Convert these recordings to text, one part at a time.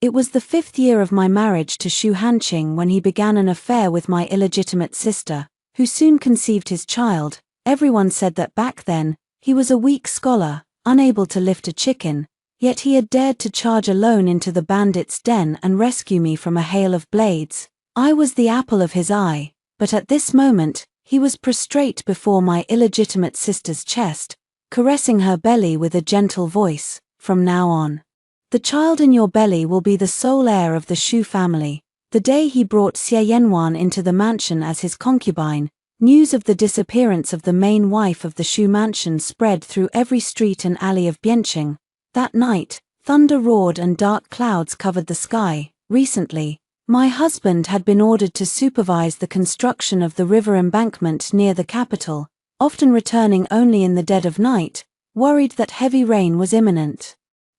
It was the 5th year of my marriage to Shu Hanqing when he began an affair with my illegitimate sister, who soon conceived his child. Everyone said that back then, he was a weak scholar, unable to lift a chicken, yet he had dared to charge alone into the bandits' den and rescue me from a hail of blades. I was the apple of his eye, but at this moment, he was prostrate before my illegitimate sister's chest, caressing her belly with a gentle voice. From now on, the child in your belly will be the sole heir of the Shu family. The day he brought Xie Yanwan into the mansion as his concubine, news of the disappearance of the main wife of the Shu mansion spread through every street and alley of Bianqing. That night, thunder roared and dark clouds covered the sky. Recently, my husband had been ordered to supervise the construction of the river embankment near the capital, often returning only in the dead of night, worried that heavy rain was imminent.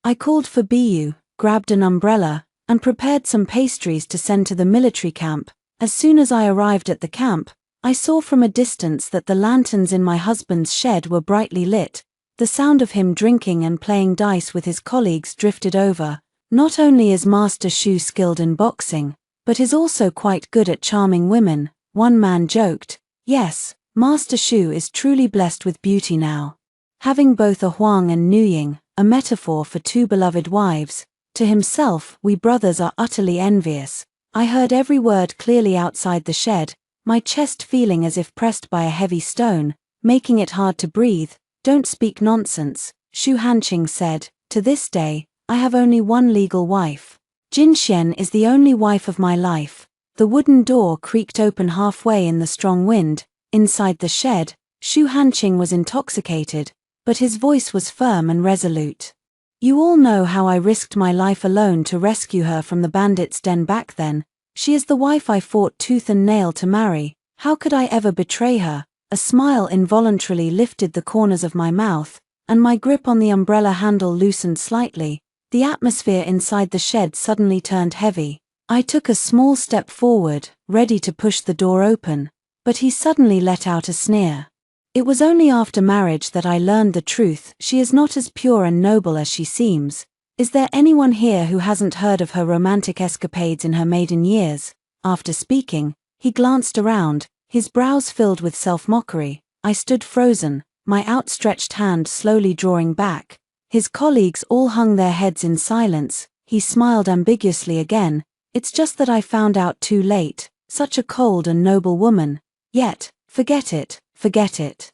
I called for Bu, grabbed an umbrella, and prepared some pastries to send to the military camp. As soon as I arrived at the camp, I saw from a distance that the lanterns in my husband's shed were brightly lit. The sound of him drinking and playing dice with his colleagues drifted over. Not only is Master Shu skilled in boxing, but is also quite good at charming women, one man joked. Yes, Master Shu is truly blessed with beauty now. Having both a Huang and Nuying, a metaphor for two beloved wives, to himself, we brothers are utterly envious. I heard every word clearly outside the shed, my chest feeling as if pressed by a heavy stone, making it hard to breathe. Don't speak nonsense, Shu Hanqing said. To this day, I have only one legal wife. Jinxian is the only wife of my life. The wooden door creaked open halfway in the strong wind. Inside the shed, Shu Hanqing was intoxicated, but his voice was firm and resolute. You all know how I risked my life alone to rescue her from the bandits' den back then. She is the wife I fought tooth and nail to marry. How could I ever betray her? A smile involuntarily lifted the corners of my mouth, and my grip on the umbrella handle loosened slightly. The atmosphere inside the shed suddenly turned heavy. I took a small step forward, ready to push the door open, but he suddenly let out a sneer. It was only after marriage that I learned the truth. She is not as pure and noble as she seems. Is there anyone here who hasn't heard of her romantic escapades in her maiden years? After speaking, he glanced around, his brows filled with self-mockery. I stood frozen, my outstretched hand slowly drawing back. His colleagues all hung their heads in silence. He smiled ambiguously again. It's just that I found out too late. Such a cold and noble woman. Yet, forget it. Forget it.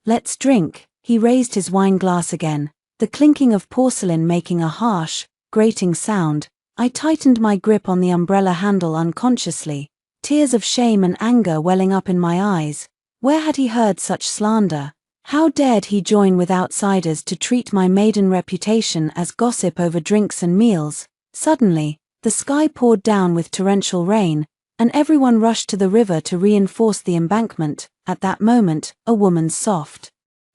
Let's drink. He raised his wine glass again, the clinking of porcelain making a harsh, grating sound. I tightened my grip on the umbrella handle unconsciously, tears of shame and anger welling up in my eyes. Where had he heard such slander? How dared he join with outsiders to treat my maiden reputation as gossip over drinks and meals? Suddenly, the sky poured down with torrential rain, and everyone rushed to the river to reinforce the embankment. At that moment, a woman's soft,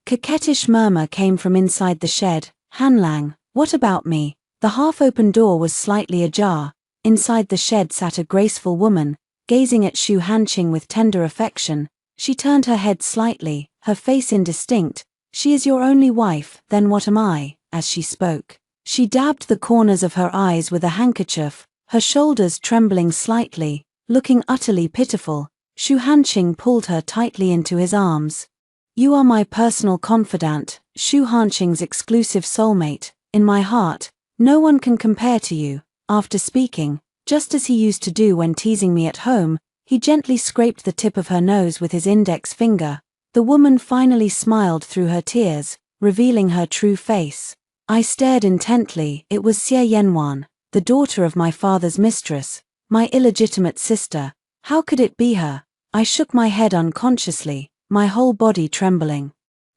coquettish murmur came from inside the shed. Hanlang, what about me? The half-open door was slightly ajar. Inside the shed sat a graceful woman, gazing at Shu Hanqing with tender affection. She turned her head slightly, her face indistinct. She is your only wife, then what am I? As she spoke, she dabbed the corners of her eyes with a handkerchief, her shoulders trembling slightly, looking utterly pitiful. Shu Hanqing pulled her tightly into his arms. You are my personal confidant, Shu Hanqing's exclusive soulmate. In my heart, no one can compare to you. After speaking, just as he used to do when teasing me at home, he gently scraped the tip of her nose with his index finger. The woman finally smiled through her tears, revealing her true face. I stared intently. It was Xie Yanwan, the daughter of my father's mistress, my illegitimate sister. How could it be her? I shook my head unconsciously, my whole body trembling.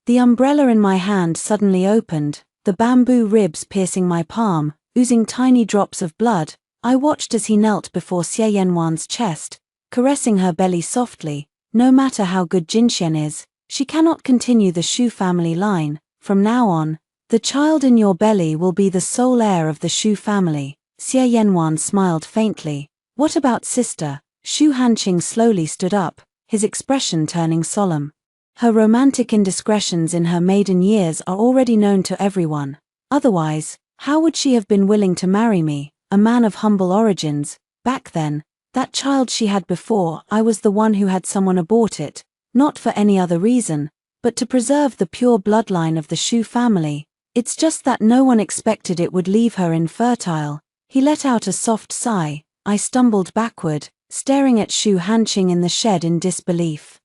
The umbrella in my hand suddenly opened, the bamboo ribs piercing my palm, oozing tiny drops of blood. I watched as he knelt before Xie Yanwan's chest, caressing her belly softly. No matter how good Jinxian is, she cannot continue the Shu family line. From now on, the child in your belly will be the sole heir of the Shu family. Xie Yanwan smiled faintly. What about sister? Shu Hanqing slowly stood up, his expression turning solemn. Her romantic indiscretions in her maiden years are already known to everyone. Otherwise, how would she have been willing to marry me? a man of humble origins. Back then, that child she had before, I was the one who had someone abort it, not for any other reason, but to preserve the pure bloodline of the Shu family. It's just that no one expected it would leave her infertile. He let out a soft sigh. I stumbled backward, staring at Shu Hanqing in the shed in disbelief.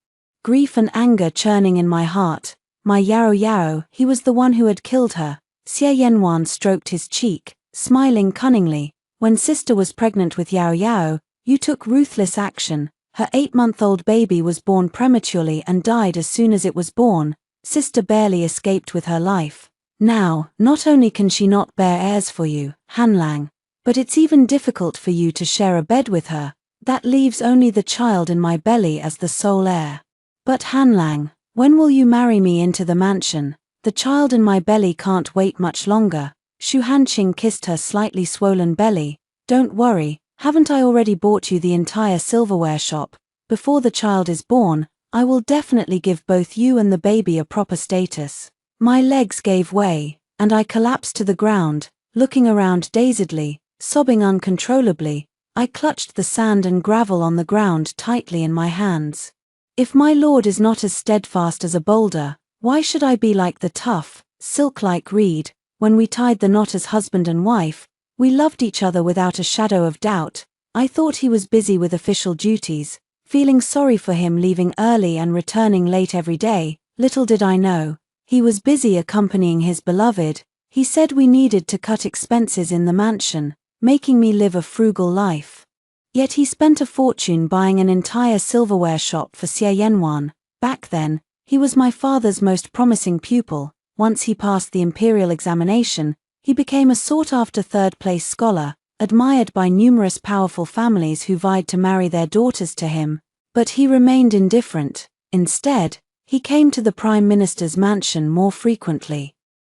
Grief and anger churning in my heart. My Yao Yao, he was the one who had killed her. Xie Yanwan stroked his cheek, smiling cunningly. When sister was pregnant with Yao Yao, you took ruthless action. Her 8-month-old baby was born prematurely and died as soon as it was born. Sister barely escaped with her life. Now, not only can she not bear heirs for you, Hanlang, but it's even difficult for you to share a bed with her. That leaves only the child in my belly as the sole heir. But Hanlang, when will you marry me into the mansion? The child in my belly can't wait much longer. Shu Hanqing kissed her slightly swollen belly. Don't worry, haven't I already bought you the entire silverware shop? Before the child is born, I will definitely give both you and the baby a proper status. My legs gave way, and I collapsed to the ground, looking around dazedly, sobbing uncontrollably. I clutched the sand and gravel on the ground tightly in my hands. If my lord is not as steadfast as a boulder, why should I be like the tough, silk-like reed? When we tied the knot as husband and wife, we loved each other without a shadow of doubt. I thought he was busy with official duties, feeling sorry for him leaving early and returning late every day. Little did I know, he was busy accompanying his beloved. He said we needed to cut expenses in the mansion, making me live a frugal life. Yet he spent a fortune buying an entire silverware shop for Xie Yanwan. Back then, he was my father's most promising pupil. Once he passed the imperial examination, he became a sought-after third-place scholar, admired by numerous powerful families who vied to marry their daughters to him. But he remained indifferent. Instead, he came to the Prime Minister's mansion more frequently,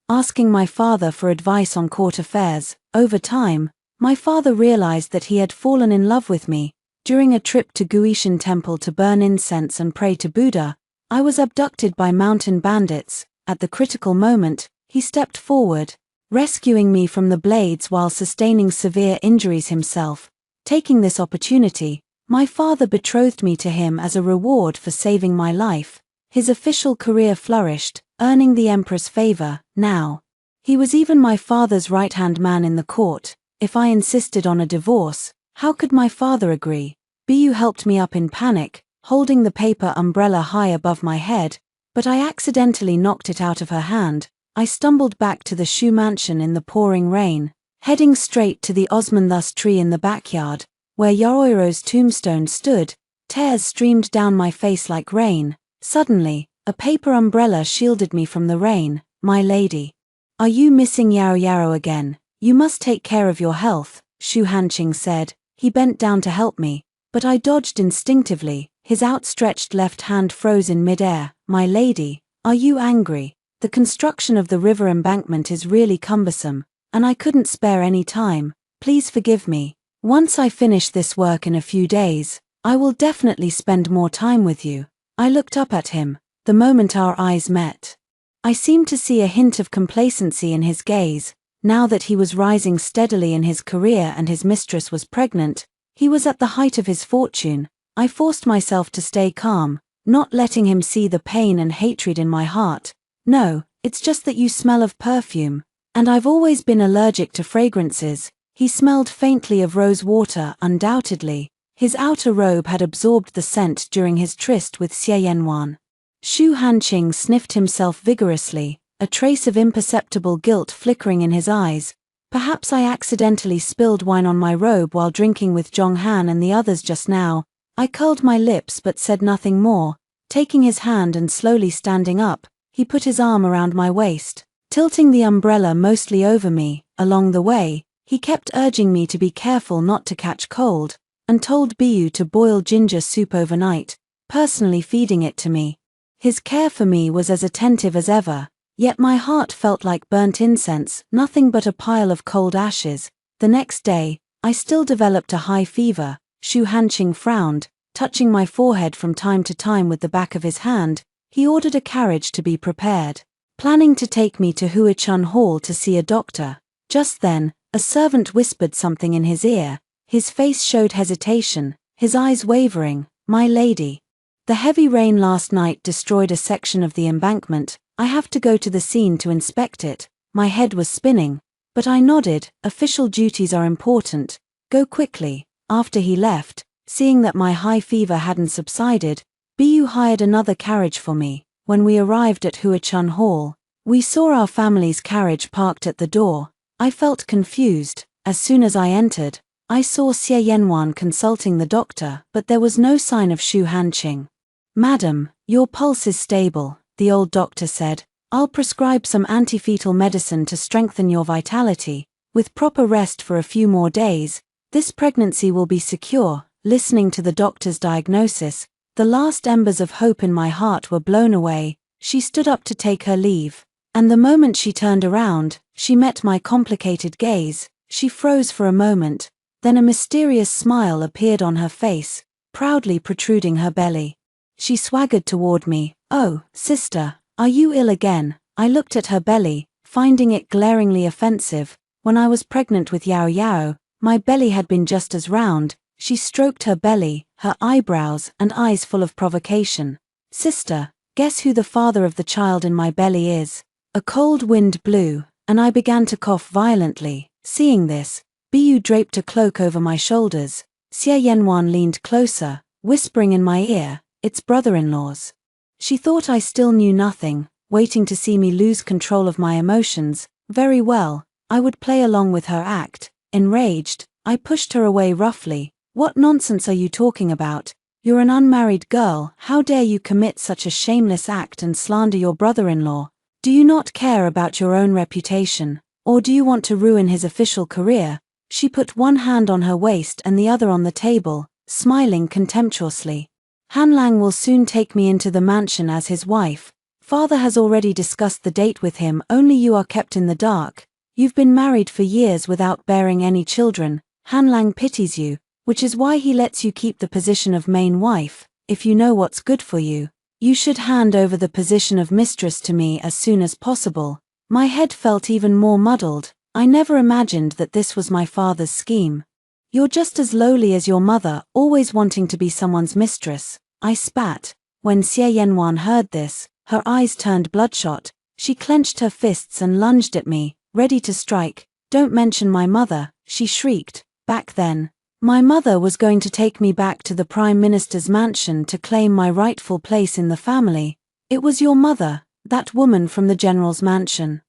asking my father for advice on court affairs. Over time, my father realized that he had fallen in love with me. During a trip to Guishan Temple to burn incense and pray to Buddha, I was abducted by mountain bandits. At the critical moment, he stepped forward, rescuing me from the blades while sustaining severe injuries himself. Taking this opportunity, my father betrothed me to him as a reward for saving my life. His official career flourished, earning the emperor's favor. Now, he was even my father's right-hand man in the court. If I insisted on a divorce, how could my father agree? Bu helped me up in panic, holding the paper umbrella high above my head, but I accidentally knocked it out of her hand. I stumbled back to the Shu mansion in the pouring rain, heading straight to the Osmanthus tree in the backyard, where Yaoiro's tombstone stood. Tears streamed down my face like rain. Suddenly, a paper umbrella shielded me from the rain. My lady, are you missing Yao Yao again? You must take care of your health, Shu Hanqing said. He bent down to help me, but I dodged instinctively. His outstretched left hand froze in midair. My lady, are you angry? The construction of the river embankment is really cumbersome, and I couldn't spare any time. Please forgive me. Once I finish this work in a few days, I will definitely spend more time with you. I looked up at him. The moment our eyes met, I seemed to see a hint of complacency in his gaze. Now that he was rising steadily in his career and his mistress was pregnant, he was at the height of his fortune. I forced myself to stay calm, not letting him see the pain and hatred in my heart. No, it's just that you smell of perfume, and I've always been allergic to fragrances. He smelled faintly of rose water, undoubtedly. His outer robe had absorbed the scent during his tryst with Xie Yanwan. Shu Hanqing sniffed himself vigorously, a trace of imperceptible guilt flickering in his eyes. Perhaps I accidentally spilled wine on my robe while drinking with Zhonghan and the others just now. I curled my lips but said nothing more. Taking his hand and slowly standing up, he put his arm around my waist, tilting the umbrella mostly over me. Along the way, he kept urging me to be careful not to catch cold, and told Bu to boil ginger soup overnight, personally feeding it to me. His care for me was as attentive as ever, yet my heart felt like burnt incense, nothing but a pile of cold ashes. The next day, I still developed a high fever. Shu Hanqing frowned, touching my forehead from time to time with the back of his hand. He ordered a carriage to be prepared, planning to take me to Huichun Hall to see a doctor. Just then, A servant whispered something in his ear. His face showed hesitation, his eyes wavering. "My lady. The heavy rain last night destroyed a section of the embankment. I have to go to the scene to inspect it." My head was spinning, but I nodded. "Official duties are important. Go quickly." After he left, seeing that my high fever hadn't subsided, Bu hired another carriage for me. When we arrived at Huachun Hall, we saw our family's carriage parked at the door. I felt confused. As soon as I entered, I saw Xie Yanwan consulting the doctor, but there was no sign of Xu Hanqing. "Madam, your pulse is stable," the old doctor said. "I'll prescribe some anti-fetal medicine to strengthen your vitality. With proper rest for a few more days, this pregnancy will be secure." Listening to the doctor's diagnosis, the last embers of hope in my heart were blown away. She stood up to take her leave, and the moment she turned around, she met my complicated gaze. She froze for a moment, then a mysterious smile appeared on her face, proudly protruding her belly. She swaggered toward me. "Oh, sister, are you ill again?" I looked at her belly, finding it glaringly offensive. When I was pregnant with Yao Yao, my belly had been just as round. She stroked her belly, her eyebrows and eyes full of provocation. "Sister, guess who the father of the child in my belly is?" A cold wind blew, and I began to cough violently. Seeing this, Bu draped a cloak over my shoulders. Xie Yanwan leaned closer, whispering in my ear, "It's brother-in-law's." She thought I still knew nothing, waiting to see me lose control of my emotions. Very well, I would play along with her act. Enraged, I pushed her away roughly. "What nonsense are you talking about? You're an unmarried girl. How dare you commit such a shameless act and slander your brother-in-law? Do you not care about your own reputation, or do you want to ruin his official career?" She put one hand on her waist and the other on the table, smiling contemptuously. "Han Lang will soon take me into the mansion as his wife. Father has already discussed the date with him, only you are kept in the dark. You've been married for years without bearing any children. Han Lang pities you, which is why he lets you keep the position of main wife. If you know what's good for you, you should hand over the position of mistress to me as soon as possible." My head felt even more muddled. I never imagined that this was my father's scheme. "You're just as lowly as your mother, always wanting to be someone's mistress," I spat. When Xie Yanwan heard this, her eyes turned bloodshot. She clenched her fists and lunged at me, ready to strike. "Don't mention my mother," she shrieked. Back then, my mother was going to take me back to the Prime Minister's mansion to claim my rightful place in the family. "It was your mother, that woman from the General's mansion,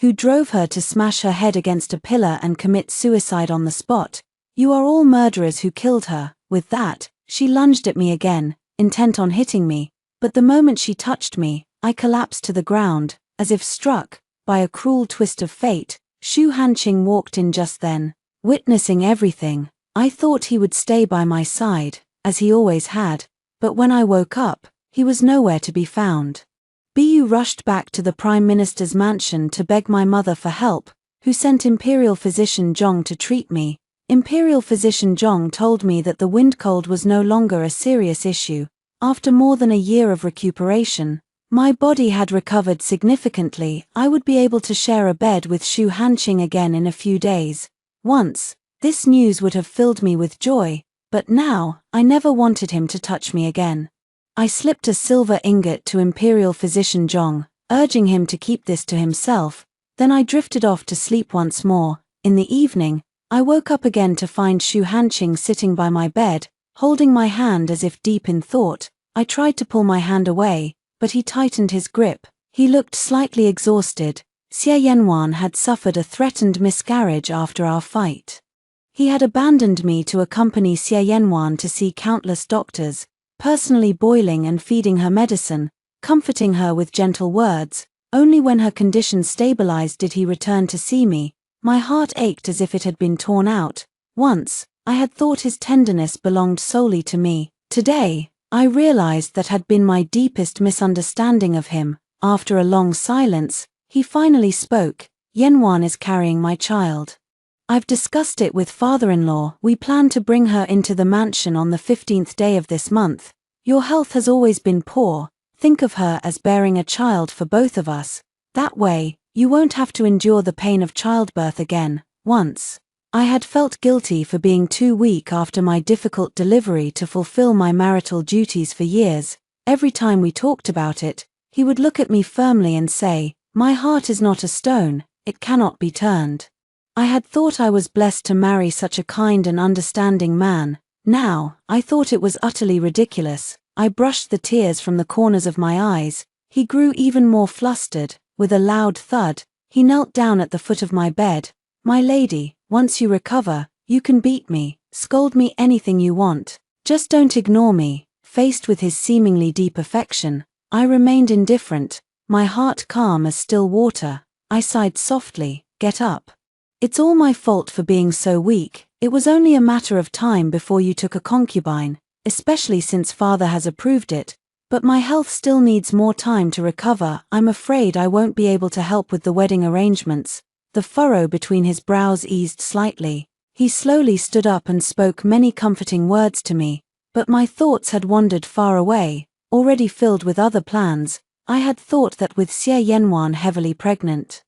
who drove her to smash her head against a pillar and commit suicide on the spot. You are all murderers who killed her." With that, she lunged at me again, intent on hitting me, but the moment she touched me, I collapsed to the ground, as if struck by a cruel twist of fate. Xu Hanqing walked in just then, witnessing everything. I thought he would stay by my side, as he always had, but when I woke up, he was nowhere to be found. Bu rushed back to the Prime Minister's mansion to beg my mother for help, who sent Imperial Physician Zhong to treat me. Imperial Physician Zhong told me that the wind cold was no longer a serious issue. After more than a year of recuperation, my body had recovered significantly. I would be able to share a bed with Xu Hanqing again in a few days. Once, this news would have filled me with joy, but now, I never wanted him to touch me again. I slipped a silver ingot to Imperial Physician Zhong, urging him to keep this to himself. Then I drifted off to sleep once more. In the evening, I woke up again to find Xu Hanqing sitting by my bed, holding my hand as if deep in thought. I tried to pull my hand away, but he tightened his grip. He looked slightly exhausted. Xie Yanwan had suffered a threatened miscarriage after our fight. He had abandoned me to accompany Xie Yanwan to see countless doctors, personally boiling and feeding her medicine, comforting her with gentle words. Only when her condition stabilized did he return to see me. My heart ached as if it had been torn out. Once, I had thought his tenderness belonged solely to me. Today, I realized that had been my deepest misunderstanding of him. After a long silence, he finally spoke. "Yanwan is carrying my child. I've discussed it with father-in-law. We plan to bring her into the mansion on the 15th day of this month. Your health has always been poor. Think of her as bearing a child for both of us. That way, you won't have to endure the pain of childbirth again." Once, I had felt guilty for being too weak after my difficult delivery to fulfill my marital duties for years. Every time we talked about it, he would look at me firmly and say, "My heart is not a stone, it cannot be turned." I had thought I was blessed to marry such a kind and understanding man. Now, I thought it was utterly ridiculous. I brushed the tears from the corners of my eyes. He grew even more flustered. With a loud thud, he knelt down at the foot of my bed. "My lady, once you recover, you can beat me, scold me anything you want. Just don't ignore me." Faced with his seemingly deep affection, I remained indifferent, my heart calm as still water. I sighed softly, "Get up. It's all my fault for being so weak. It was only a matter of time before you took a concubine, especially since father has approved it. But my health still needs more time to recover. I'm afraid I won't be able to help with the wedding arrangements." The furrow between his brows eased slightly. He slowly stood up and spoke many comforting words to me, but my thoughts had wandered far away, already filled with other plans. I had thought that with Xie Yanwan heavily pregnant,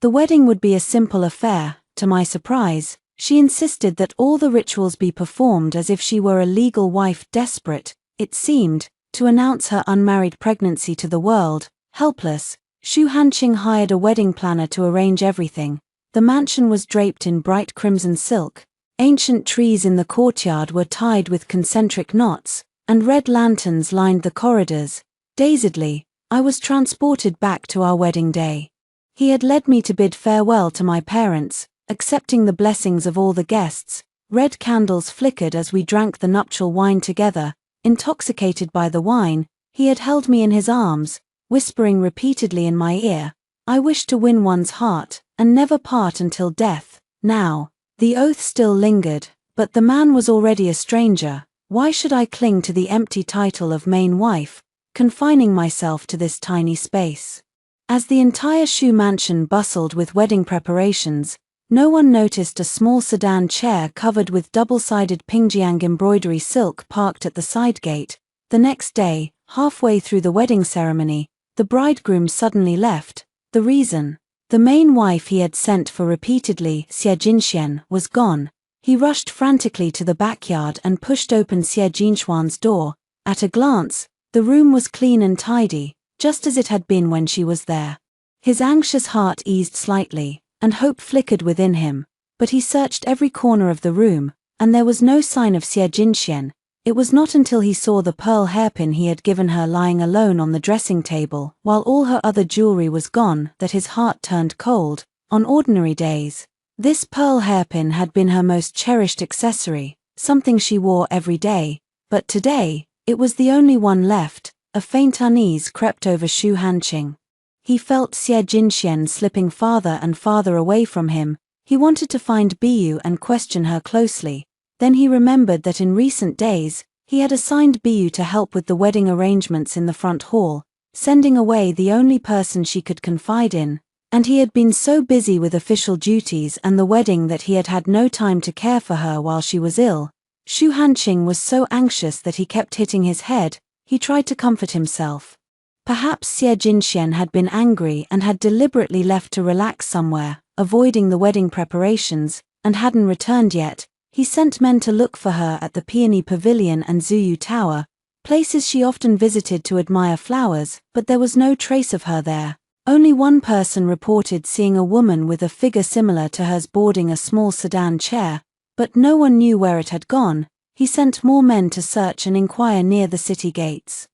the wedding would be a simple affair. To my surprise, she insisted that all the rituals be performed as if she were a legal wife desperate, it seemed, to announce her unmarried pregnancy to the world. Helpless, Xu Hanqing hired a wedding planner to arrange everything. The mansion was draped in bright crimson silk. Ancient trees in the courtyard were tied with concentric knots, and red lanterns lined the corridors. Dazedly, I was transported back to our wedding day. He had led me to bid farewell to my parents, accepting the blessings of all the guests. Red candles flickered as we drank the nuptial wine together. Intoxicated by the wine, he had held me in his arms, whispering repeatedly in my ear, "I wish to win one's heart, and never part until death." Now, the oath still lingered, but the man was already a stranger. Why should I cling to the empty title of main wife, confining myself to this tiny space? As the entire Shu mansion bustled with wedding preparations, no one noticed a small sedan chair covered with double-sided Pingjiang embroidery silk parked at the side gate. The next day, halfway through the wedding ceremony, the bridegroom suddenly left. The reason? The main wife he had sent for repeatedly, Xie Jinxian, was gone. He rushed frantically to the backyard and pushed open Xie Jinxuan's door. At a glance, the room was clean and tidy, just as it had been when she was there. His anxious heart eased slightly, and hope flickered within him, but he searched every corner of the room, and there was no sign of Xie Jinxian. It was not until he saw the pearl hairpin he had given her lying alone on the dressing table, while all her other jewelry was gone, that his heart turned cold. On ordinary days, this pearl hairpin had been her most cherished accessory, something she wore every day, but today, it was the only one left. A faint unease crept over Xu Hanqing. He felt Xie Jinxian slipping farther and farther away from him. He wanted to find Biyu and question her closely. Then he remembered that in recent days, he had assigned Biyu to help with the wedding arrangements in the front hall, sending away the only person she could confide in, and he had been so busy with official duties and the wedding that he had had no time to care for her while she was ill. Xu Hanqing was so anxious that he kept hitting his head. He tried to comfort himself. Perhaps Xie Jinxian had been angry and had deliberately left to relax somewhere, avoiding the wedding preparations, and hadn't returned yet. He sent men to look for her at the Peony Pavilion and Zuyu Tower, places she often visited to admire flowers, but there was no trace of her there. Only one person reported seeing a woman with a figure similar to hers boarding a small sedan chair, but no one knew where it had gone. He sent more men to search and inquire near the city gates,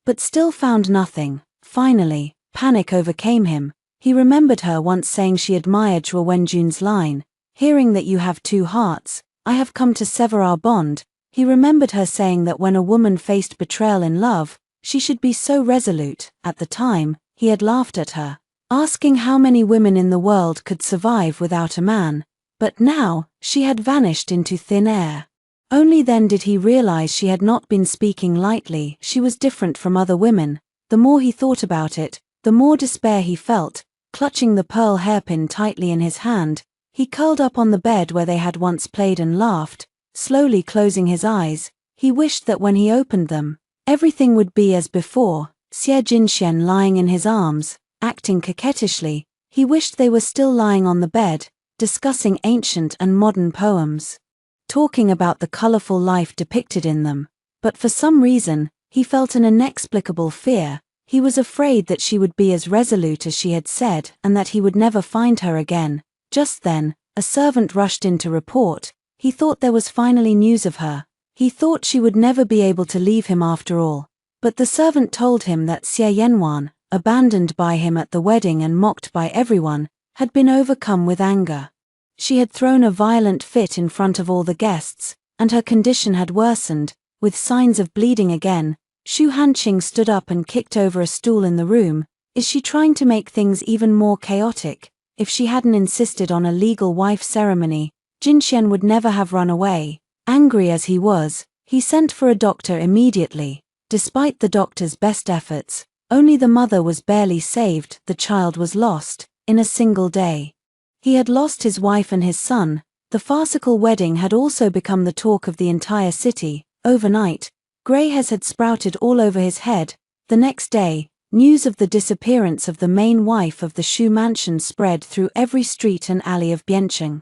but still found nothing. Finally, panic overcame him. He remembered her once saying she admired Zhuo Wenjun's line, "Hearing that you have two hearts, I have come to sever our bond." He remembered her saying that when a woman faced betrayal in love, she should be so resolute. At the time, he had laughed at her, asking how many women in the world could survive without a man, but now, she had vanished into thin air. Only then did he realize she had not been speaking lightly. She was different from other women. The more he thought about it, the more despair he felt. Clutching the pearl hairpin tightly in his hand, he curled up on the bed where they had once played and laughed. Slowly closing his eyes, he wished that when he opened them, everything would be as before. Xie Jinxian lying in his arms, acting coquettishly. He wished they were still lying on the bed. discussing ancient and modern poems, talking about the colorful life depicted in them. But for some reason, he felt an inexplicable fear. He was afraid that she would be as resolute as she had said and that he would never find her again. Just then, a servant rushed in to report. He thought there was finally news of her. He thought she would never be able to leave him after all. But the servant told him that Xie Yanwan, abandoned by him at the wedding and mocked by everyone, had been overcome with anger. She had thrown a violent fit in front of all the guests, and her condition had worsened, with signs of bleeding again. Xu Hanqing stood up and kicked over a stool in the room. Is she trying to make things even more chaotic? If she hadn't insisted on a legal wife ceremony, Jinxian would never have run away. Angry as he was, he sent for a doctor immediately. Despite the doctor's best efforts, only the mother was barely saved. The child was lost, in a single day. He had lost his wife and his son. The farcical wedding had also become the talk of the entire city. Overnight, grey hairs had sprouted all over his head. The next day, news of the disappearance of the main wife of the Shu mansion spread through every street and alley of Biancheng.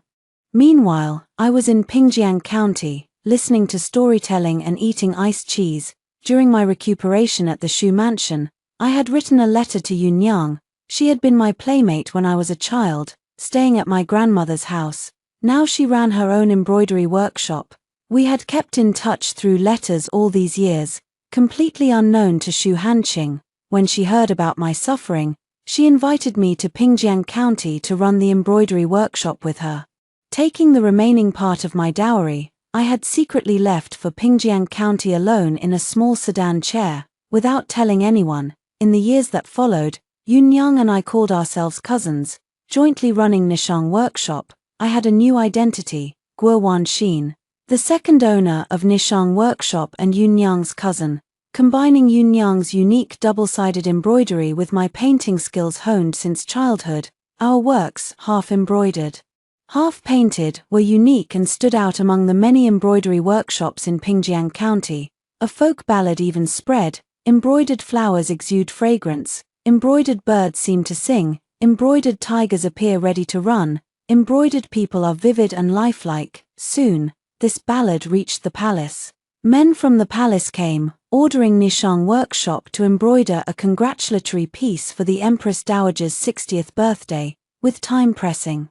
Meanwhile, I was in Pingjiang County, listening to storytelling and eating iced cheese. During my recuperation at the Shu mansion, I had written a letter to Yunyang. She had been my playmate when I was a child, staying at my grandmother's house. Now she ran her own embroidery workshop. We had kept in touch through letters all these years, completely unknown to Xu Hanqing. When she heard about my suffering, she invited me to Pingjiang County to run the embroidery workshop with her. Taking the remaining part of my dowry, I had secretly left for Pingjiang County alone in a small sedan chair, without telling anyone. In the years that followed, Yunyang and I called ourselves cousins, jointly running Nishang Workshop. I had a new identity, Guo Wanxin, the second owner of Nishang Workshop and Yunyang's cousin, combining Yunyang's unique double-sided embroidery with my painting skills honed since childhood. Our works, half embroidered, half painted, were unique and stood out among the many embroidery workshops in Pingjiang County. A folk ballad even spread. Embroidered flowers exude fragrance, embroidered birds seem to sing, embroidered tigers appear ready to run, embroidered people are vivid and lifelike. Soon, this ballad reached the palace. Men from the palace came, ordering Nishang Workshop to embroider a congratulatory piece for the Empress Dowager's 60th birthday. With time pressing,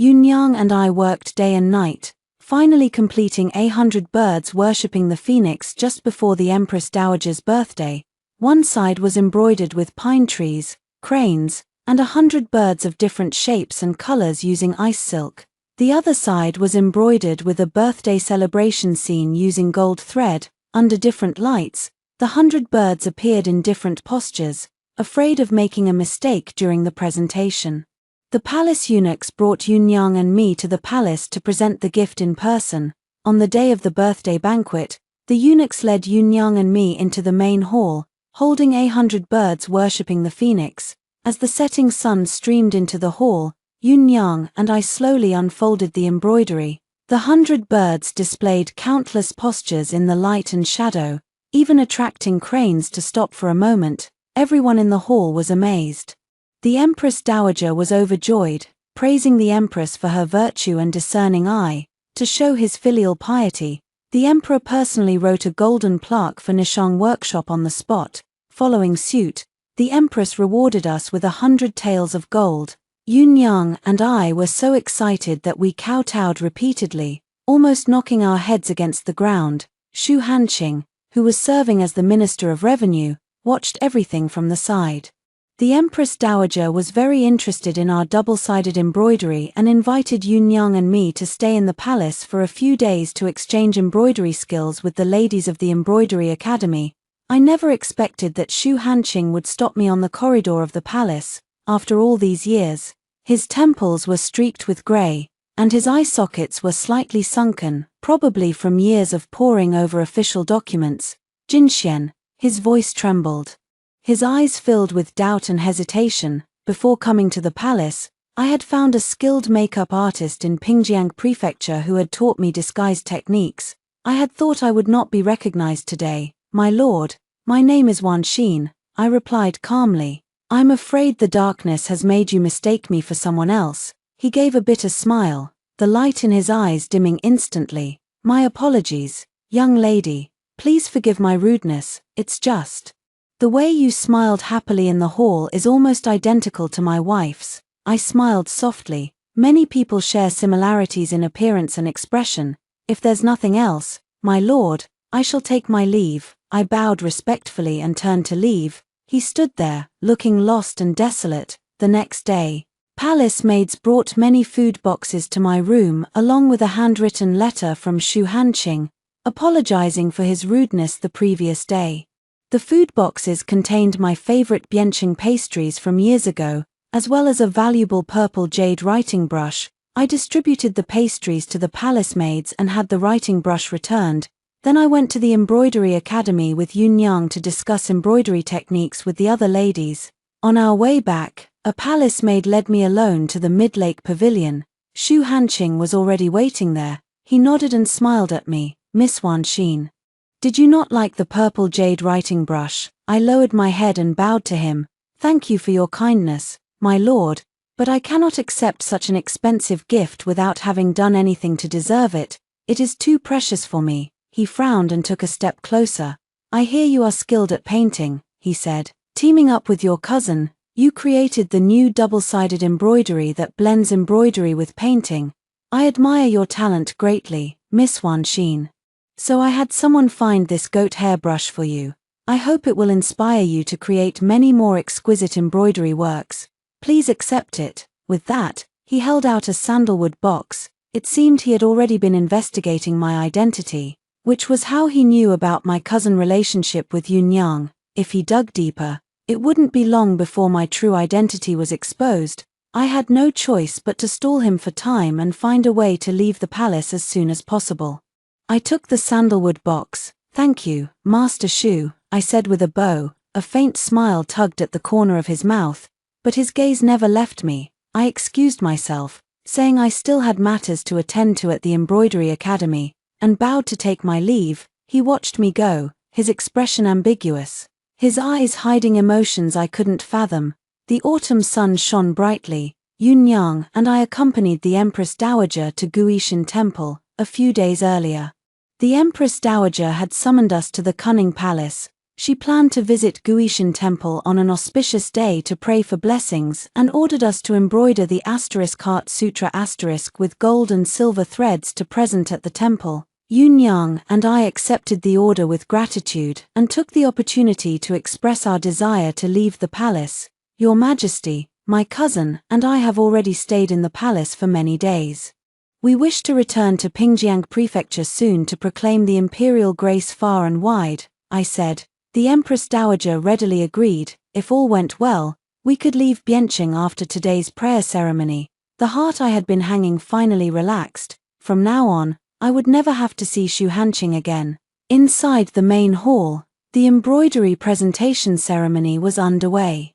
Yunyang and I worked day and night, finally completing 100 birds worshipping the phoenix just before the Empress Dowager's birthday. One side was embroidered with pine trees, cranes, and 100 birds of different shapes and colors using ice silk. The other side was embroidered with a birthday celebration scene using gold thread. Under different lights, the 100 birds appeared in different postures, afraid of making a mistake during the presentation. The palace eunuchs brought Yunyang and me to the palace to present the gift in person. On the day of the birthday banquet, the eunuchs led Yunyang and me into the main hall, holding 100 birds worshipping the phoenix. As the setting sun streamed into the hall, Yunyang and I slowly unfolded the embroidery. The 100 birds displayed countless postures in the light and shadow, even attracting cranes to stop for a moment. Everyone in the hall was amazed. The Empress Dowager was overjoyed, praising the Empress for her virtue and discerning eye. To show his filial piety, the Emperor personally wrote a golden plaque for Nishang Workshop on the spot. Following suit, the Empress rewarded us with 100 taels of gold. Yunyang and I were so excited that we kowtowed repeatedly, almost knocking our heads against the ground. Xu Hanqing, who was serving as the Minister of Revenue, watched everything from the side. The Empress Dowager was very interested in our double-sided embroidery and invited Yunyang and me to stay in the palace for a few days to exchange embroidery skills with the ladies of the Embroidery Academy. I never expected that Xu Hanqing would stop me on the corridor of the palace. After all these years, his temples were streaked with grey, and his eye sockets were slightly sunken, probably from years of poring over official documents. Jinxian, his voice trembled. His eyes filled with doubt and hesitation. Before coming to the palace, I had found a skilled makeup artist in Pingjiang Prefecture who had taught me disguise techniques. I had thought I would not be recognized today. My lord, my name is Wanxin, I replied calmly. I'm afraid the darkness has made you mistake me for someone else. He gave a bitter smile, the light in his eyes dimming instantly. My apologies, young lady. Please forgive my rudeness, it's just. The way you smiled happily in the hall is almost identical to my wife's. I smiled softly. Many people share similarities in appearance and expression. If there's nothing else, my lord, I shall take my leave. I bowed respectfully and turned to leave. He stood there, looking lost and desolate. The next day, palace maids brought many food boxes to my room along with a handwritten letter from Shu Hanqing, apologizing for his rudeness the previous day. The food boxes contained my favorite Bianqing pastries from years ago, as well as a valuable purple jade writing brush. I distributed the pastries to the palace maids and had the writing brush returned. Then I went to the embroidery academy with Yunyang to discuss embroidery techniques with the other ladies. On our way back, a palace maid led me alone to the mid-lake pavilion. Shu Hanqing was already waiting there. He nodded and smiled at me. Miss Wanxin. Did you not like the purple jade writing brush? I lowered my head and bowed to him. Thank you for your kindness, my lord, but I cannot accept such an expensive gift without having done anything to deserve it. It is too precious for me. He frowned and took a step closer. I hear you are skilled at painting, he said. Teaming up with your cousin, you created the new double-sided embroidery that blends embroidery with painting. I admire your talent greatly, Miss Wanxin. So I had someone find this goat hair brush for you. I hope it will inspire you to create many more exquisite embroidery works. Please accept it. With that, he held out a sandalwood box. It seemed he had already been investigating my identity, which was how he knew about my cousin relationship with Yunyang. If he dug deeper, it wouldn't be long before my true identity was exposed. I had no choice but to stall him for time and find a way to leave the palace as soon as possible. I took the sandalwood box. Thank you, Master Shu, I said with a bow. A faint smile tugged at the corner of his mouth, but his gaze never left me. I excused myself, saying I still had matters to attend to at the embroidery academy, and bowed to take my leave. He watched me go, his expression ambiguous, his eyes hiding emotions I couldn't fathom. The autumn sun shone brightly. Yunyang and I accompanied the Empress Dowager to Guishan Temple a few days earlier. The Empress Dowager had summoned us to the Cunning Palace. She planned to visit Guishan Temple on an auspicious day to pray for blessings and ordered us to embroider the *Heart Sutra * with gold and silver threads to present at the temple. Yunyang and I accepted the order with gratitude and took the opportunity to express our desire to leave the palace. Your Majesty, my cousin and I have already stayed in the palace for many days. We wish to return to Pingjiang Prefecture soon to proclaim the imperial grace far and wide, I said. The Empress Dowager readily agreed. If all went well, we could leave Bianqing after today's prayer ceremony. The heart I had been hanging finally relaxed. From now on, I would never have to see Shu Hanqing again. Inside the main hall, the embroidery presentation ceremony was underway.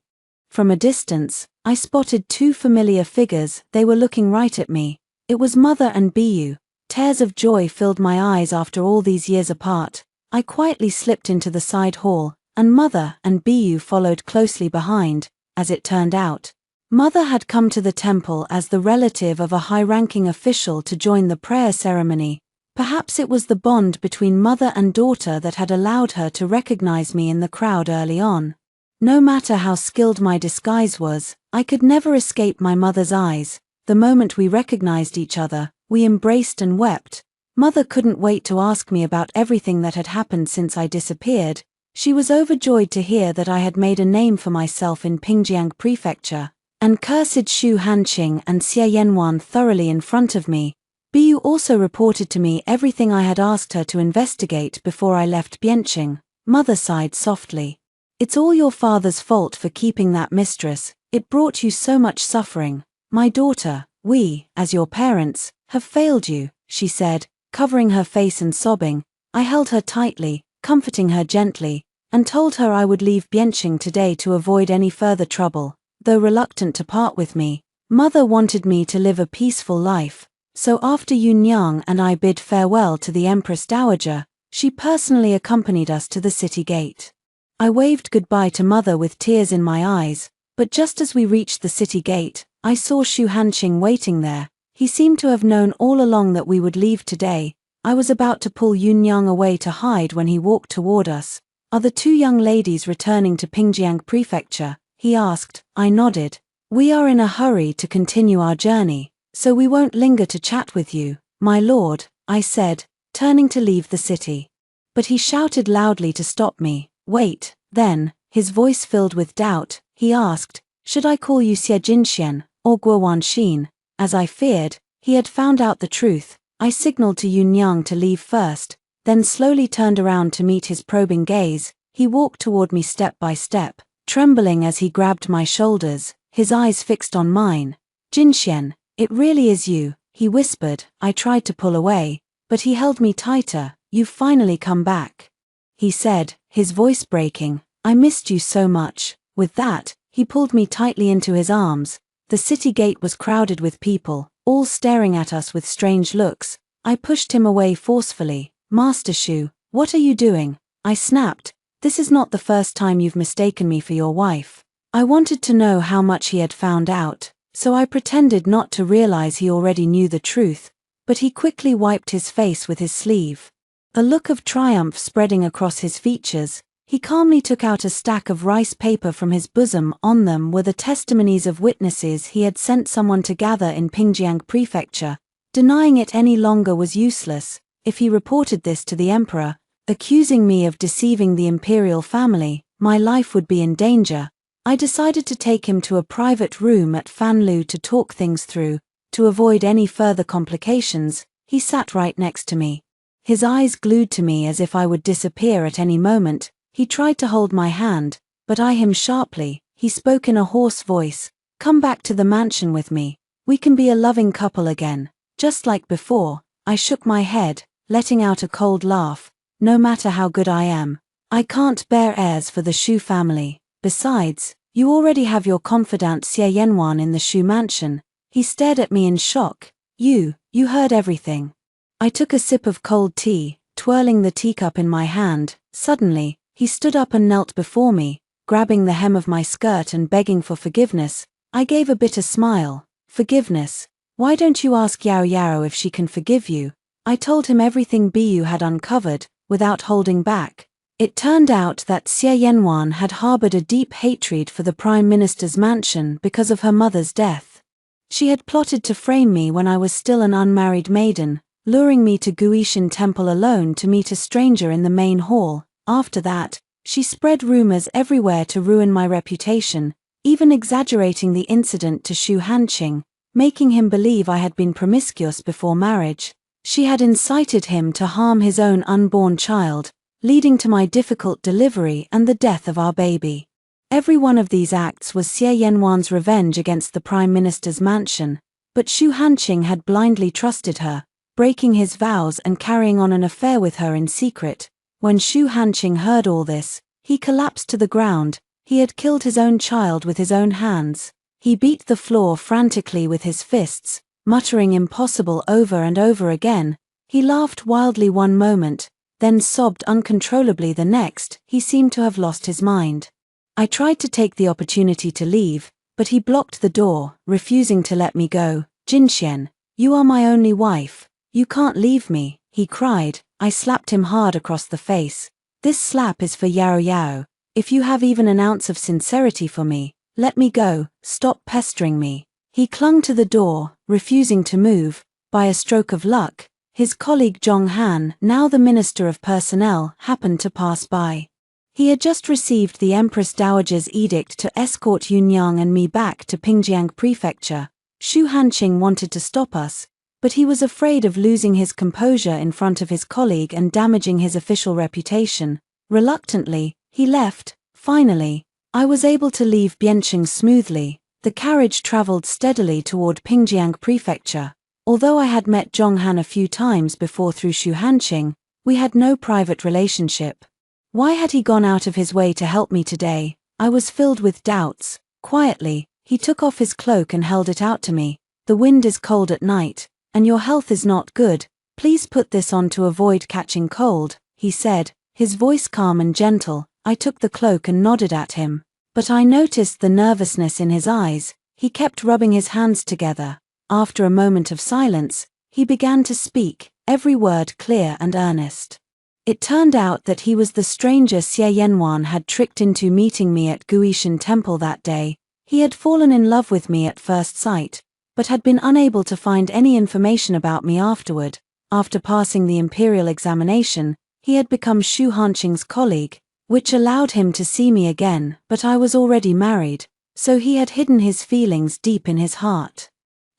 From a distance, I spotted two familiar figures. They were looking right at me. It was Mother and Biyu. Tears of joy filled my eyes after all these years apart. I quietly slipped into the side hall, and Mother and Biyu followed closely behind. As it turned out, Mother had come to the temple as the relative of a high-ranking official to join the prayer ceremony. Perhaps it was the bond between mother and daughter that had allowed her to recognize me in the crowd early on. No matter how skilled my disguise was, I could never escape my mother's eyes. The moment we recognized each other, we embraced and wept. Mother couldn't wait to ask me about everything that had happened since I disappeared. She was overjoyed to hear that I had made a name for myself in Pingjiang Prefecture, and cursed Shu Hanqing and Xie Yanwan thoroughly in front of me. Biyu also reported to me everything I had asked her to investigate before I left Bianqing. Mother sighed softly. It's all your father's fault for keeping that mistress. It brought you so much suffering. My daughter, we, as your parents, have failed you, she said, covering her face and sobbing. I held her tightly, comforting her gently, and told her I would leave Bianqing today to avoid any further trouble. Though reluctant to part with me, Mother wanted me to live a peaceful life. So after Yunyang and I bid farewell to the Empress Dowager, she personally accompanied us to the city gate. I waved goodbye to Mother with tears in my eyes, but just as we reached the city gate, I saw Shu Hanqing waiting there. He seemed to have known all along that we would leave today. I was about to pull Yunyang away to hide when he walked toward us. "Are the two young ladies returning to Pingjiang Prefecture?" he asked. I nodded. "We are in a hurry to continue our journey, so we won't linger to chat with you, my lord," I said, turning to leave the city. But he shouted loudly to stop me. "Wait." Then, his voice filled with doubt, he asked, "Should I call you Xie Jinxian or Guowan Xin?" As I feared, he had found out the truth. I signaled to Yunyang to leave first, then slowly turned around to meet his probing gaze. He walked toward me step by step, trembling as he grabbed my shoulders, his eyes fixed on mine. "Jinxian, it really is you," he whispered. I tried to pull away, but he held me tighter. "You've finally come back," he said, his voice breaking. "I missed you so much." With that, he pulled me tightly into his arms. The city gate was crowded with people, all staring at us with strange looks. I pushed him away forcefully. "Master Shu, what are you doing?" I snapped. "This is not the first time you've mistaken me for your wife." I wanted to know how much he had found out, so I pretended not to realize he already knew the truth, but he quickly wiped his face with his sleeve. A look of triumph spreading across his features, he calmly took out a stack of rice paper from his bosom. On them were the testimonies of witnesses he had sent someone to gather in Pingjiang Prefecture. Denying it any longer was useless. If he reported this to the emperor, accusing me of deceiving the imperial family, my life would be in danger. I decided to take him to a private room at Fanlu to talk things through. To avoid any further complications, he sat right next to me. His eyes glued to me as if I would disappear at any moment. He tried to hold my hand, but I him sharply. He spoke in a hoarse voice. "Come back to the mansion with me. We can be a loving couple again, just like before." I shook my head, letting out a cold laugh. "No matter how good I am, I can't bear heirs for the Shu family. Besides, you already have your confidant Xie Yanwan in the Shu mansion." He stared at me in shock. You heard everything." I took a sip of cold tea, twirling the teacup in my hand. Suddenly, he stood up and knelt before me, grabbing the hem of my skirt and begging for forgiveness. I gave a bitter smile. "Forgiveness? Why don't you ask Yao Yao if she can forgive you?" I told him everything Bu had uncovered, without holding back. It turned out that Xie Yanwan had harbored a deep hatred for the Prime Minister's mansion because of her mother's death. She had plotted to frame me when I was still an unmarried maiden, luring me to Guishan Temple alone to meet a stranger in the main hall. After that, she spread rumors everywhere to ruin my reputation, even exaggerating the incident to Shu Hanqing, making him believe I had been promiscuous before marriage. She had incited him to harm his own unborn child, leading to my difficult delivery and the death of our baby. Every one of these acts was Xie Yanwan's revenge against the Prime Minister's mansion, but Shu Hanqing had blindly trusted her, breaking his vows and carrying on an affair with her in secret. When Shu Hanqing heard all this, he collapsed to the ground. He had killed his own child with his own hands. He beat the floor frantically with his fists, muttering "impossible" over and over again. He laughed wildly one moment, then sobbed uncontrollably the next. He seemed to have lost his mind. I tried to take the opportunity to leave, but he blocked the door, refusing to let me go. "Jinxian, you are my only wife. You can't leave me," he cried. I slapped him hard across the face. "This slap is for Yao Yao. If you have even an ounce of sincerity for me, let me go. Stop pestering me." He clung to the door, refusing to move. By a stroke of luck, his colleague Zhong Han, now the Minister of Personnel, happened to pass by. He had just received the Empress Dowager's edict to escort Yunyang and me back to Pingjiang Prefecture. Shu Hanqing wanted to stop us, but he was afraid of losing his composure in front of his colleague and damaging his official reputation. Reluctantly, he left. Finally, I was able to leave Biancheng smoothly. The carriage traveled steadily toward Pingjiang Prefecture. Although I had met Zhong Han a few times before through Shu Hanqing, we had no private relationship. Why had he gone out of his way to help me today? I was filled with doubts. Quietly, he took off his cloak and held it out to me. "The wind is cold at night, and your health is not good. Please put this on to avoid catching cold," he said, his voice calm and gentle. I took the cloak and nodded at him, but I noticed the nervousness in his eyes. He kept rubbing his hands together. After a moment of silence, he began to speak, every word clear and earnest. It turned out that he was the stranger Xie Yanwan had tricked into meeting me at Guishan Temple that day. He had fallen in love with me at first sight, but had been unable to find any information about me afterward. After passing the imperial examination, he had become Xu Hanqing's colleague, which allowed him to see me again, but I was already married, so he had hidden his feelings deep in his heart.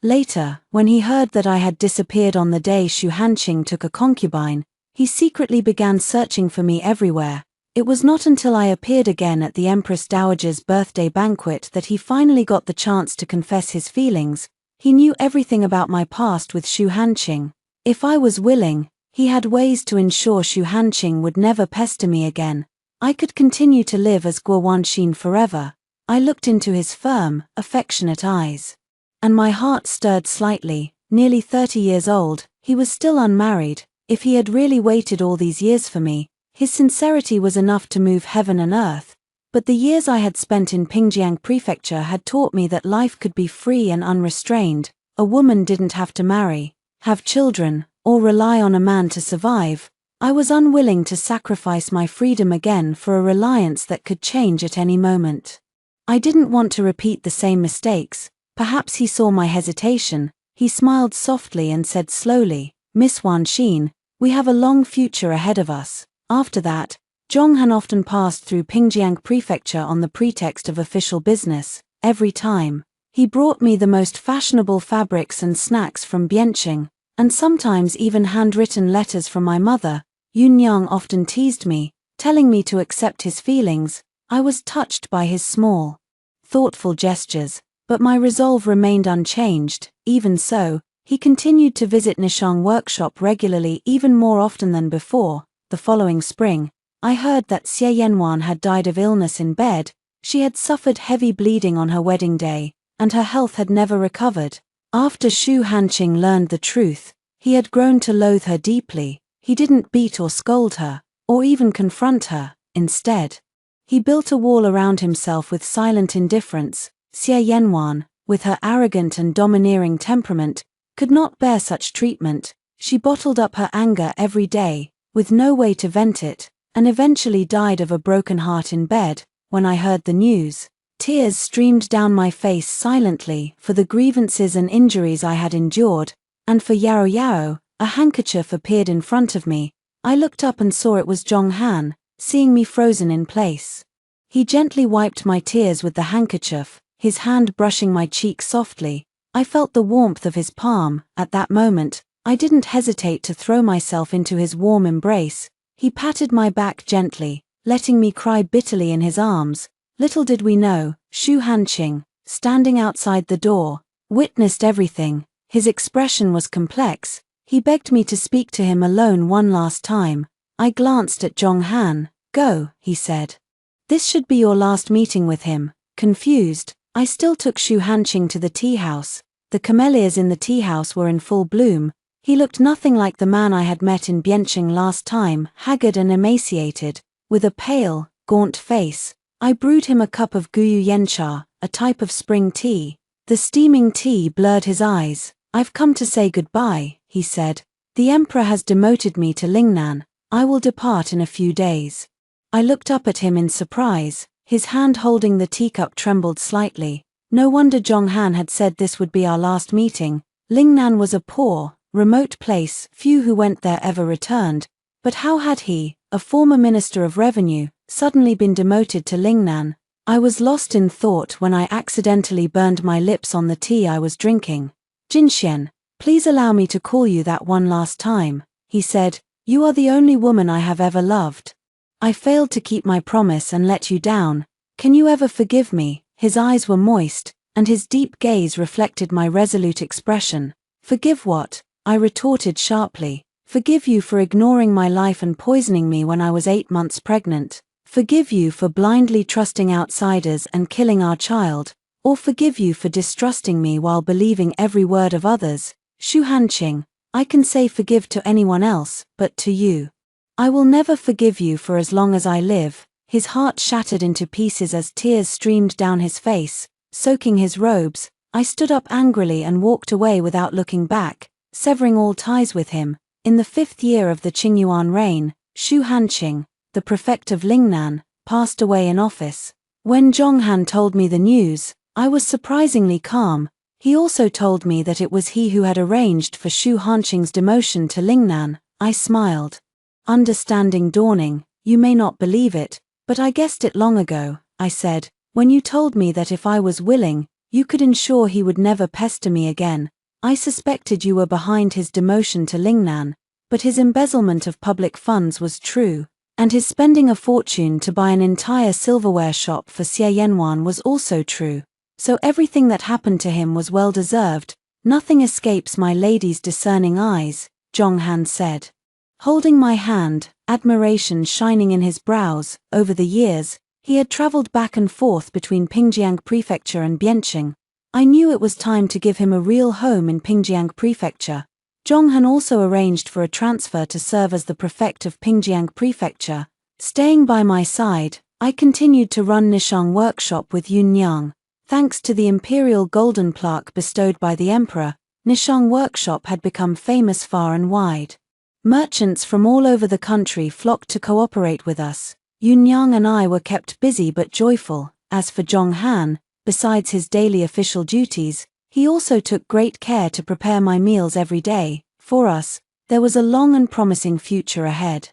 Later, when he heard that I had disappeared on the day Xu Hanqing took a concubine, he secretly began searching for me everywhere. It was not until I appeared again at the Empress Dowager's birthday banquet that he finally got the chance to confess his feelings. He knew everything about my past with Xu Hanqing. If I was willing, he had ways to ensure Xu Hanqing would never pester me again. I could continue to live as Guo Wanxin forever. I looked into his firm, affectionate eyes. And my heart stirred slightly. Nearly 30 years old, he was still unmarried. If he had really waited all these years for me, his sincerity was enough to move heaven and earth. But the years I had spent in Pingjiang Prefecture had taught me that life could be free and unrestrained. A woman didn't have to marry, have children, or rely on a man to survive. I was unwilling to sacrifice my freedom again for a reliance that could change at any moment. I didn't want to repeat the same mistakes. Perhaps he saw my hesitation. He smiled softly and said slowly, "Miss Wanxin, we have a long future ahead of us." After that, Zhonghan often passed through Pingjiang Prefecture on the pretext of official business. Every time, he brought me the most fashionable fabrics and snacks from Bianqing, and sometimes even handwritten letters from my mother. Yun Yang often teased me, telling me to accept his feelings. I was touched by his small, thoughtful gestures, but my resolve remained unchanged. Even so, he continued to visit Nishang workshop regularly, even more often than before. The following spring, I heard that Xie Yanwan had died of illness in bed. She had suffered heavy bleeding on her wedding day, and her health had never recovered. After Xu Hanqing learned the truth, he had grown to loathe her deeply. He didn't beat or scold her, or even confront her. Instead, he built a wall around himself with silent indifference. Xie Yanwan, with her arrogant and domineering temperament, could not bear such treatment. She bottled up her anger every day, with no way to vent it, and eventually died of a broken heart in bed. When I heard the news, tears streamed down my face silently for the grievances and injuries I had endured, and for Yao Yao, a handkerchief appeared in front of me. I looked up and saw it was Zhonghan, seeing me frozen in place. He gently wiped my tears with the handkerchief, his hand brushing my cheek softly. I felt the warmth of his palm. At that moment, I didn't hesitate to throw myself into his warm embrace. He patted my back gently, letting me cry bitterly in his arms. Little did we know, Xu Hanqing, standing outside the door, witnessed everything. His expression was complex. He begged me to speak to him alone one last time. I glanced at Zhonghan. "Go," he said. "This should be your last meeting with him." Confused, I still took Xu Hanqing to the tea house. The camellias in the tea house were in full bloom. He looked nothing like the man I had met in Bianqing last time, haggard and emaciated, with a pale, gaunt face. I brewed him a cup of Guyu Yencha, a type of spring tea. The steaming tea blurred his eyes. "I've come to say goodbye," he said. "The emperor has demoted me to Lingnan. I will depart in a few days." I looked up at him in surprise. His hand holding the teacup trembled slightly. No wonder Zhonghan had said this would be our last meeting. Lingnan was a poor, remote place. Few who went there ever returned. But how had he, a former minister of revenue, suddenly been demoted to Lingnan? I was lost in thought when I accidentally burned my lips on the tea I was drinking. "Jinxian, please allow me to call you that one last time," he said. "You are the only woman I have ever loved. I failed to keep my promise and let you down. Can you ever forgive me?" His eyes were moist, and his deep gaze reflected my resolute expression. "Forgive what?" I retorted sharply. "Forgive you for ignoring my life and poisoning me when I was 8 months pregnant. Forgive you for blindly trusting outsiders and killing our child. Or forgive you for distrusting me while believing every word of others. Xu Hanqing, I can say forgive to anyone else, but to you, I will never forgive you for as long as I live." His heart shattered into pieces as tears streamed down his face. soaking his robes, I stood up angrily and walked away without looking back, severing all ties with him. In the 5th year of the Qingyuan reign, Shu Hanqing, the prefect of Lingnan, passed away in office. When Zhonghan told me the news, I was surprisingly calm. He also told me that it was he who had arranged for Shu Hanqing's demotion to Lingnan. I smiled. Understanding dawning. You may not believe it, but I guessed it long ago, I said, when you told me that if I was willing, you could ensure he would never pester me again. I suspected you were behind his demotion to Lingnan, but his embezzlement of public funds was true, and his spending a fortune to buy an entire silverware shop for Xie Yanwan was also true. So everything that happened to him was well deserved. Nothing escapes my lady's discerning eyes, Zhonghan said. Holding my hand, admiration shining in his brows. Over the years, he had traveled back and forth between Pingjiang Prefecture and Bianqing. I knew it was time to give him a real home in Pingjiang Prefecture. Zhonghan also arranged for a transfer to serve as the prefect of Pingjiang Prefecture. Staying by my side, I continued to run Nishang Workshop with Yun Yang. Thanks to the imperial golden plaque bestowed by the emperor, Nishang Workshop had become famous far and wide. Merchants from all over the country flocked to cooperate with us. Yun Yang and I were kept busy but joyful. As for Zhonghan, besides his daily official duties, he also took great care to prepare my meals every day. For us, there was a long and promising future ahead.